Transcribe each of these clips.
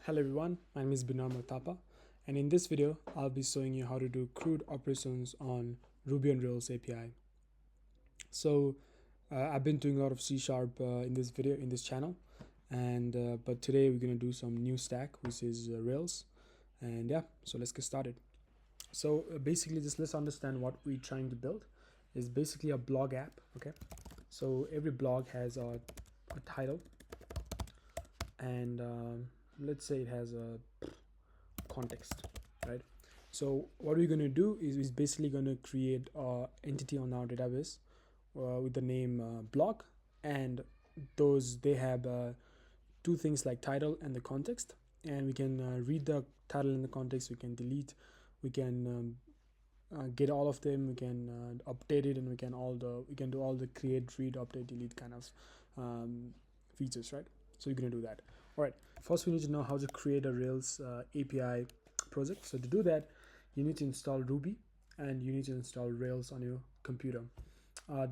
Hello everyone, my name is Binar Matapa, and in this video I'll be showing you how to do CRUD operations on Ruby on Rails API. So I've been doing a lot of C# in this video, in this channel, and but today we're going to do some new stack, which is Rails. And yeah, so let's get started. So basically, just let's understand what we're trying to build. Is basically a blog app. Okay, so every blog has a title, and let's say it has a context, right? So what we're going to do is basically going to create an entity on our database with the name blog, and they have two things like title and the context, and we can read the title and the context, we can delete, we can get all of them, we can update it, and we can do all the create, read, update, delete kind of features, right? So you're going to do that. All right, first we need to know how to create a Rails API project. So to do that, you need to install Ruby and you need to install Rails on your computer.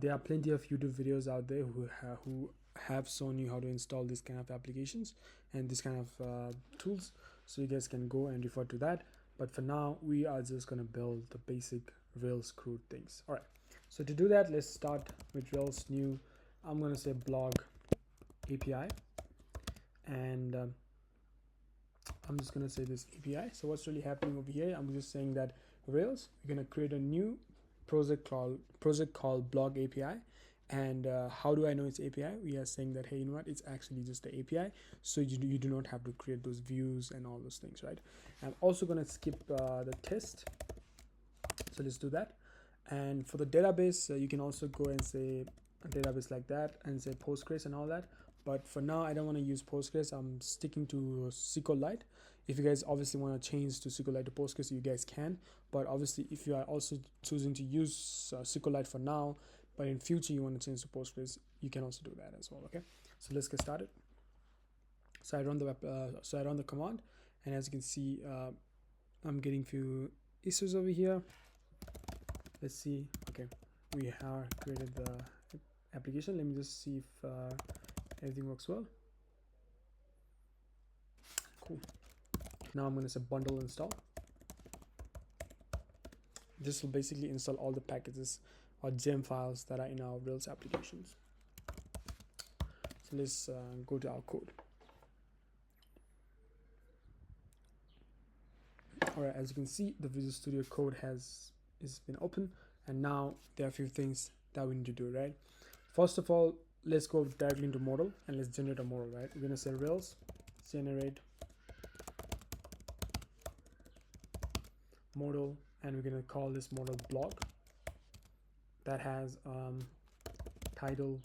There are plenty of YouTube videos out there who have shown you how to install this kind of applications and this kind of tools, so you guys can go and refer to that. But for now, we are just going to build the basic Rails CRUD things. All right, so to do that, let's start with Rails new. I'm going to say blog API, and I'm just going to say this API. So what's really happening over here, I'm just saying that Rails, we're going to create a new project called blog API. And how do I know it's API? We are saying that, hey, you know what, it's actually just the API, so you do not have to create those views and all those things, right? I'm also going to skip the test, so let's do that. And for the database, you can also go and say a database like that and say Postgres and all that, but for now I don't want to use Postgres. I'm sticking to SQLite. If you guys obviously want to change to SQLite to Postgres, you guys can, but obviously if you are also choosing to use SQLite for now, but in future you want to change to Postgres, you can also do that as well. Okay, so let's get started. So I run the command, and as you can see, I'm getting few issues over here. Let's see. Okay, we have created the application. Let me just see if everything works well. Cool. Now I'm going to say bundle install. This will basically install all the packages or gem files that are in our Rails applications. So let's go to our code. All right, as you can see, the Visual Studio Code has been open, and now there are a few things that we need to do, right? First of all, let's go directly into model and let's generate a model, right? We're going to say Rails generate model, and we're going to call this model blog that has title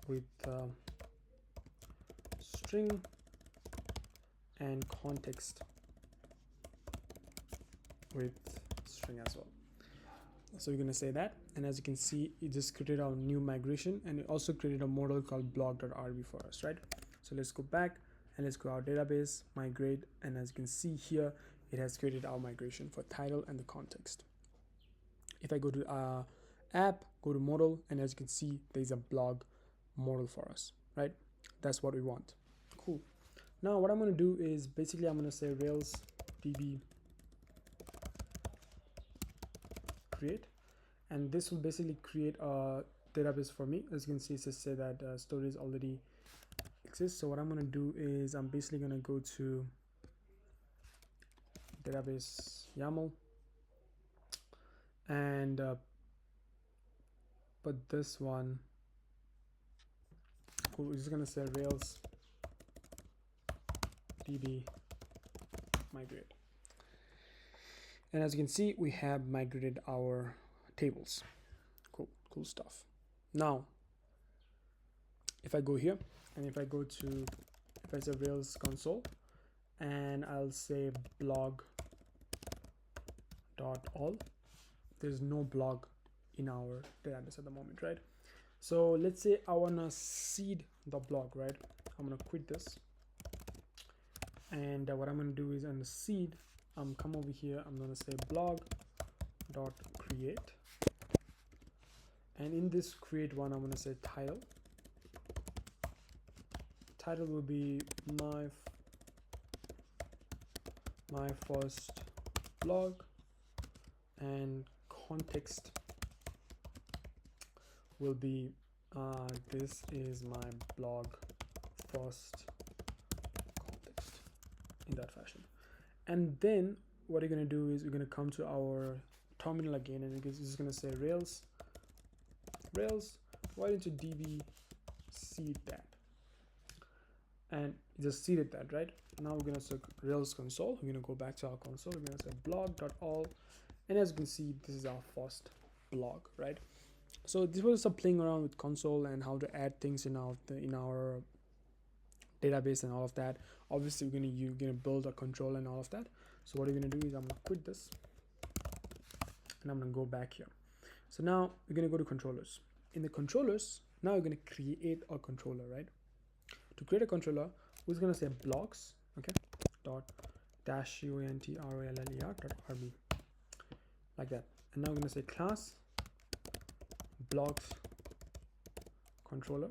with string and context with string as well. So we're going to say that, and as you can see, it just created our new migration, and it also created a model called blog.rb for us, right? So let's go back and let's go our database, migrate, and as you can see here, it has created our migration for title and the context. If I go to app, go to model, and as you can see, there's a blog model for us, right? That's what we want. Cool. Now what I'm going to do is basically I'm going to say Rails db create, and this will basically create a database for me. As you can see, it says say that storage already exists. So what I'm going to do is I'm basically going to go to database YAML, and but this one, cool, we're just going to say Rails db migrate. And as you can see, we have migrated our tables. Cool stuff. Now, if I go here and if I say Rails console, and I'll say blog.all, there's no blog in our database at the moment, right? So let's say I want to seed the blog, right? I'm going to quit this, and what I'm going to do is on the seed, come over here, I'm going to say blog.create, and in this create one, I'm going to say title will be my my first blog, and context will be this is my blog first context, in that fashion. And then what you're going to do is we're going to come to our terminal again, and it's just going to say Rails, why don't you db seed that, and just seeded that, right? Now we're going to say Rails console. We're going to go back to our console. We're going to say blog.all, and as you can see, this is our first blog, right? So this was some playing around with console and how to add things in our database and all of that. Obviously you're gonna build a control and all of that. So what you're gonna do is I'm gonna quit this and I'm gonna go back here. So now we're gonna go to controllers. In the controllers, now you're gonna create a controller, right? To create a controller, we're gonna say blocks, okay, dot dash controller dot rb, like that. And now we're gonna say class blocks controller,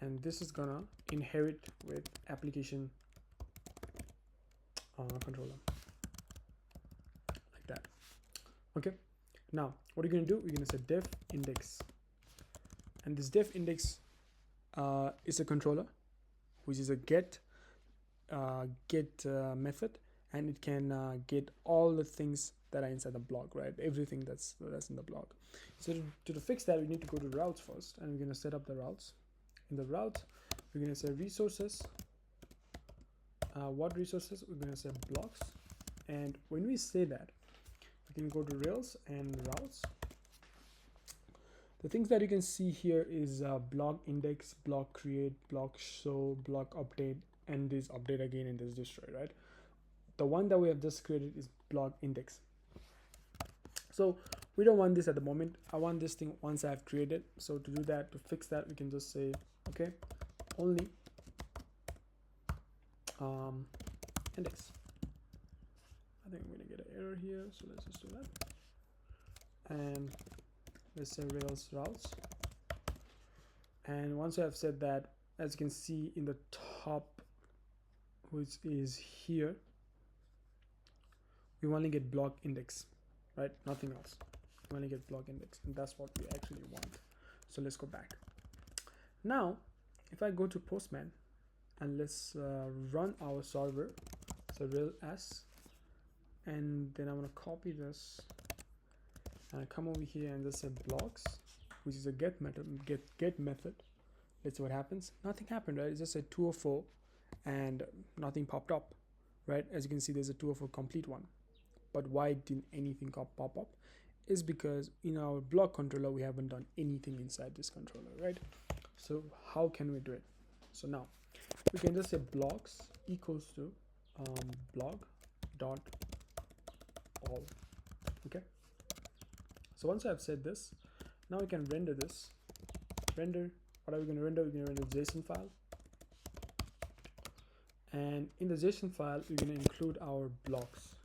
and this is gonna inherit with application controller, like that. Okay, now what are you gonna do? We're gonna say def index, and this def index is a controller which is a get method, and it can get all the things that are inside the blog, right? Everything that's in the blog. So to fix that, we need to go to routes first, and we're going to set up the routes. In the route, we're going to say resources. What resources? We're going to say blocks. And when we say that, we can go to Rails and routes. The things that you can see here is blog index, blog create, blog show, blog update, and this update again, and this destroy, right? The one that we have just created is blog index. So we don't want this at the moment. I want this thing once I've created. So to do that, to fix that, we can just say, okay, only index. I think I'm gonna get an error here, so let's just do that. And let's say Rails routes. And once I have said that, as you can see in the top, which is here, we only get blog index, right? Nothing else. We only get blog index, and that's what we actually want. So let's go back. Now, if I go to Postman and let's run our server, so rails, and then I'm gonna copy this and come over here and just say blocks, which is a get method. Let's see what happens. Nothing happened, right? It just said 204 and nothing popped up, right? As you can see, there's a 204 complete one. But why didn't anything pop up? Is because in our block controller we haven't done anything inside this controller, right? So how can we do it? So now we can just say blocks equals to blog dot all. Okay, so once I've said this, now we can render this. What are we going to render? We're going to render JSON file, and in the JSON file we're going to include our blocks.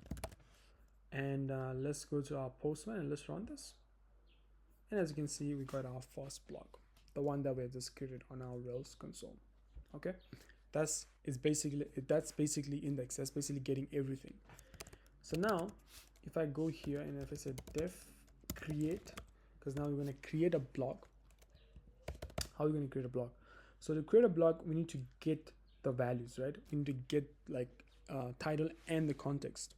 And let's go to our Postman and let's run this. And as you can see, we got our first block, the one that we have just created on our Rails console. Okay, that's basically index. That's basically getting everything. So now, if I go here and if I say def create, because now we're going to create a block. How are we going to create a block? So to create a block, we need to get the values, right? We need to get like title and the context.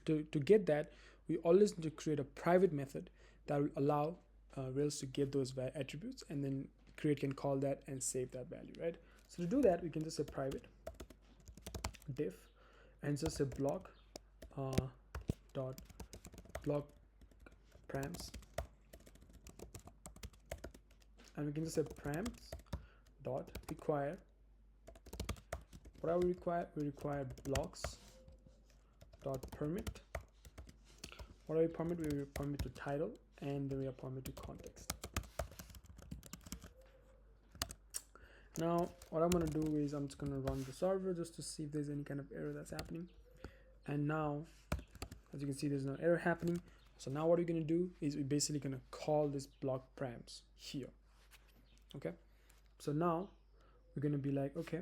To get that, we always need to create a private method that will allow Rails to get those attributes, and then create can call that and save that value, right? So to do that, we can just say private diff and just say block dot block params, and we can just say params dot require. What are we require? We require blocks dot permit. What are we permit? We permit to title, and then we are permit to context. Now what I'm going to do is I'm just going to run the server just to see if there's any kind of error that's happening. And now as you can see, there's no error happening. So now what we're going to do is we're basically going to call this block params here. Okay, so now we're going to be like, okay,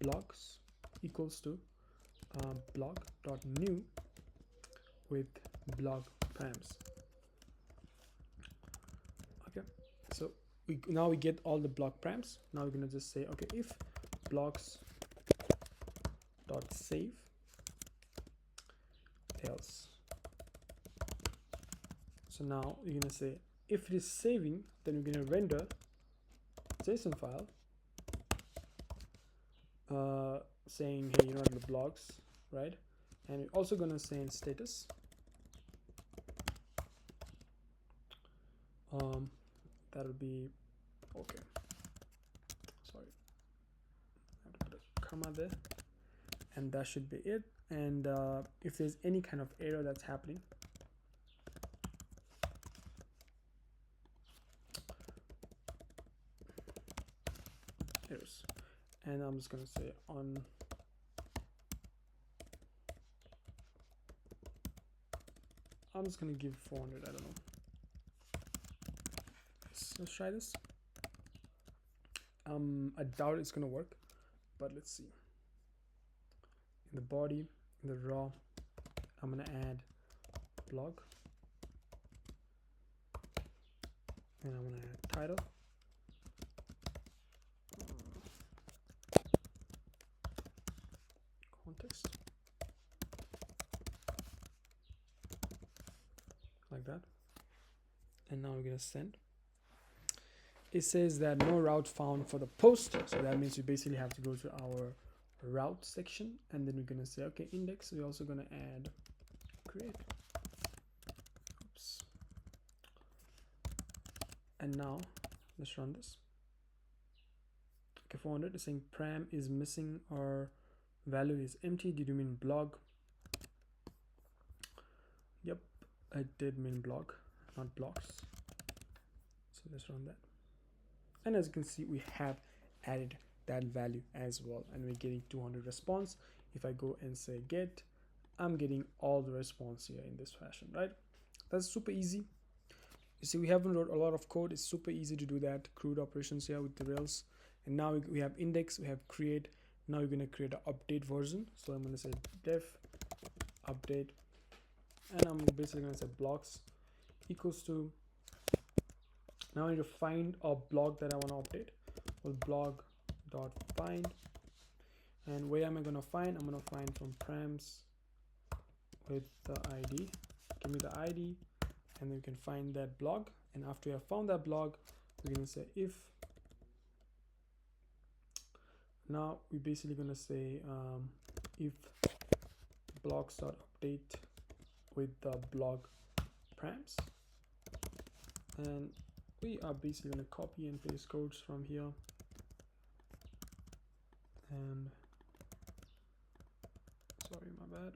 blocks equals to block.new with block params. Okay, so now we get all the block params. Now we're gonna just say, okay, if blocks dot save else. So now you're gonna say if it is saving, then we're gonna render JSON file saying, hey, you're not in the blocks, right? And we're also gonna say in status that'll be okay. Sorry, I have to put a comma there, and that should be it. And if there's any kind of error that's happening, errors, and I'm just gonna say on I'm just gonna give 400. I don't know. Let's try this. I doubt it's gonna work, but let's see. In the body, in the raw, I'm gonna add blog, and I'm gonna add title, context, like that. And now we're gonna send. It says that no route found for the post, so that means we basically have to go to our route section, and then we're gonna say, okay, index. We're also gonna add create. Oops. And now let's run this. Okay, 400 is saying param is missing or value is empty. Did you mean blog? Yep, I did mean blog, not blocks. So let's run that. And as you can see, we have added that value as well, and we're getting 200 response. If I go and say get, I'm getting all the response here in this fashion, right? That's super easy. You see, we haven't wrote a lot of code. It's super easy to do that CRUD operations here with the Rails. And now we have index, we have create. Now we're going to create an update version. So I'm going to say def update, and I'm basically going to say blocks equals to. Now I need to find a blog that I want to update. Well, blog.find. And where am I going to find? I'm going to find from params with the ID. Give me the ID, and then you can find that blog. And after you have found that blog, we're going to say if. Now we're basically going to say if blocks.update with the blog params. And we are basically going to copy and paste codes from here, and sorry, my bad.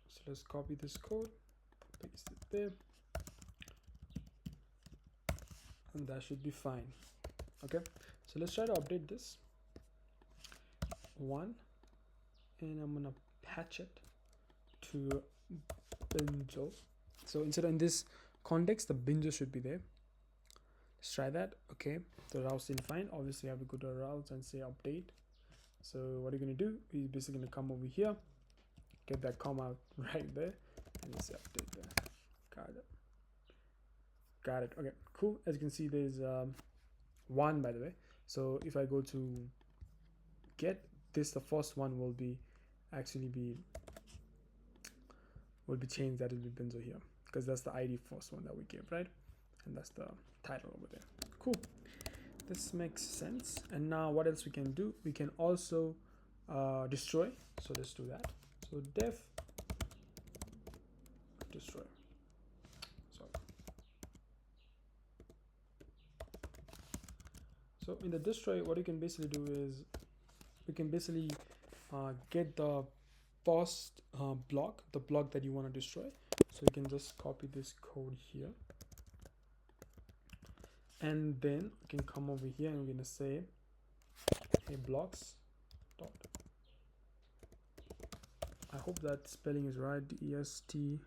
So let's copy this code, paste it there, and that should be fine. Okay, so let's try to update this one, and I'm gonna patch it to binjo. So instead of in this context, the binjo should be there. Let's try that. Okay, the route's in fine. Obviously, I have to go to routes and say update. So what are you gonna do? We're basically gonna come over here, get that comma right there, and say update there. Got it. Okay, cool. As you can see, there's one, by the way. So if I go to get this, the first one will be changed. That will be benzo here, because that's the ID first one that we gave, right? And that's the title over there. Cool, this makes sense. And now what else we can do? We can also destroy. So let's do that. So def destroy. Sorry. So in the destroy, what you can basically do is we can basically get the first block, the block that you want to destroy. So you can just copy this code here, and then we can come over here and we're going to say, hey, blocks dot, I hope that spelling is right, destroy,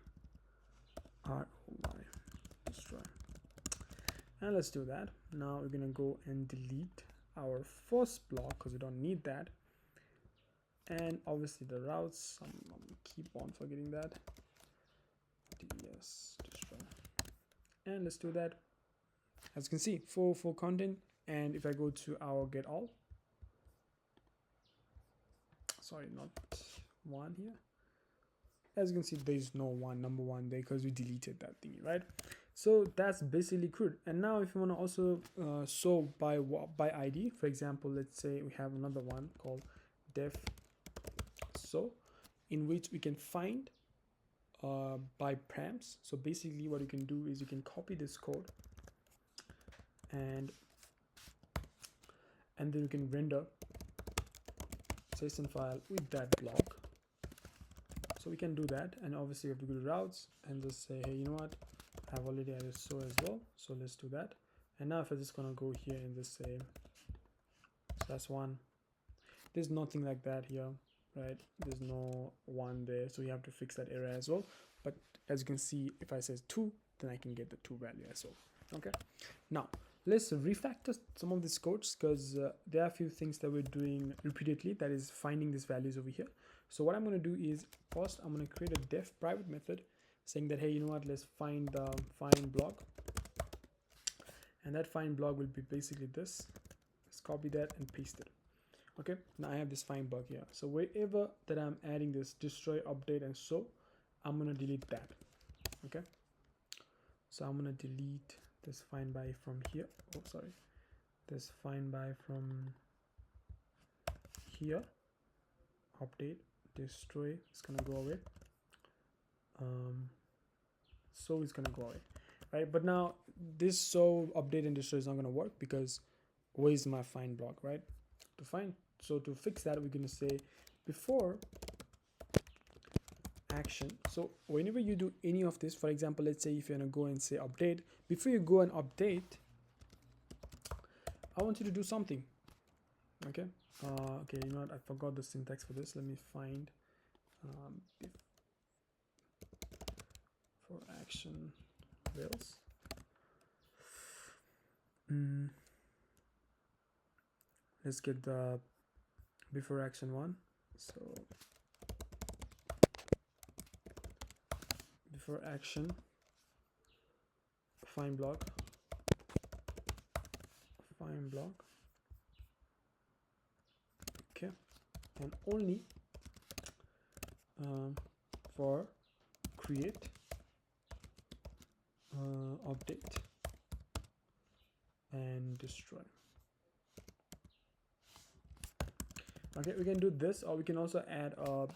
destroy. And let's do that. Now we're going to go and delete our first block because we don't need that. And obviously the routes, I'm keep on forgetting that. Yes, destroy. And let's do that. As you can see, for content. And if I go to our get all, sorry, not one here. As you can see, there's no number one there because we deleted that thingy, right? So that's basically CRUD. And now if you want to also sort by ID, for example, let's say we have another one called def so, in which we can find by params. So basically what you can do is you can copy this code and then you can render JSON file with that block. So we can do that, and obviously we have to go to routes and just say, hey, you know what, I've already added so as well, so let's do that. And now if I'm just gonna go here and just say /1, there's nothing like that here, right? There's no one there, so you have to fix that error as well. But as you can see, if I say 2, then I can get the 2 value as well. Okay, now let's refactor some of these codes because there are a few things that we're doing repeatedly, that is finding these values over here. So what I'm going to do is first I'm going to create a def private method saying that, hey, you know what, let's find the find block, and that find block will be basically this. Let's copy that and paste it. Okay, now I have this find block here, so wherever that I'm adding this destroy, update, and so, I'm going to delete that. Okay, so I'm going to delete this find by from here. Oh, sorry, this find by from here, update, destroy, it's gonna go away. So it's gonna go away, right? But now this so update and destroy is not gonna work because where is my find block, right? So to fix that, we're gonna say before action. So whenever you do any of this, for example, let's say if you're gonna go and say update, before you go and update, I want you to do something. Okay, okay, you know what, I forgot the syntax for this. Let me find for action rails. Let's get the before action one. So before action find block, okay, and only for create, update, and destroy. Okay, we can do this, or we can also add a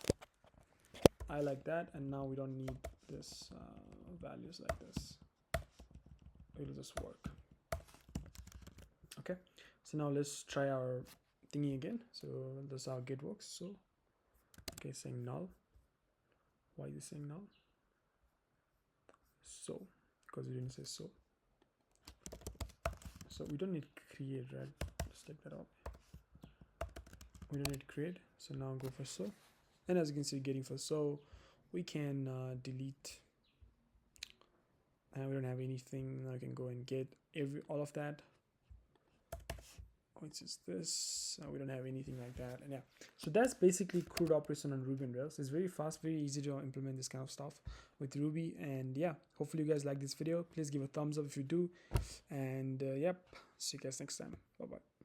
I like that, and now we don't need this values like this. It'll just work. Okay, so now let's try our thingy again. So this is how get works. So okay, saying null. Why is it saying null? So because we didn't say so. So we don't need create, right? Let's take that out. We don't need create, so now go for so. And as you can see, getting for so, we can delete, and we don't have anything. Now I can go and get all of that, which is this. We don't have anything like that. And yeah, so that's basically CRUD operation on Ruby on Rails. It's very fast, very easy to implement this kind of stuff with Ruby. And yeah, hopefully you guys like this video. Please give a thumbs up if you do, and yep, see you guys next time. Bye bye.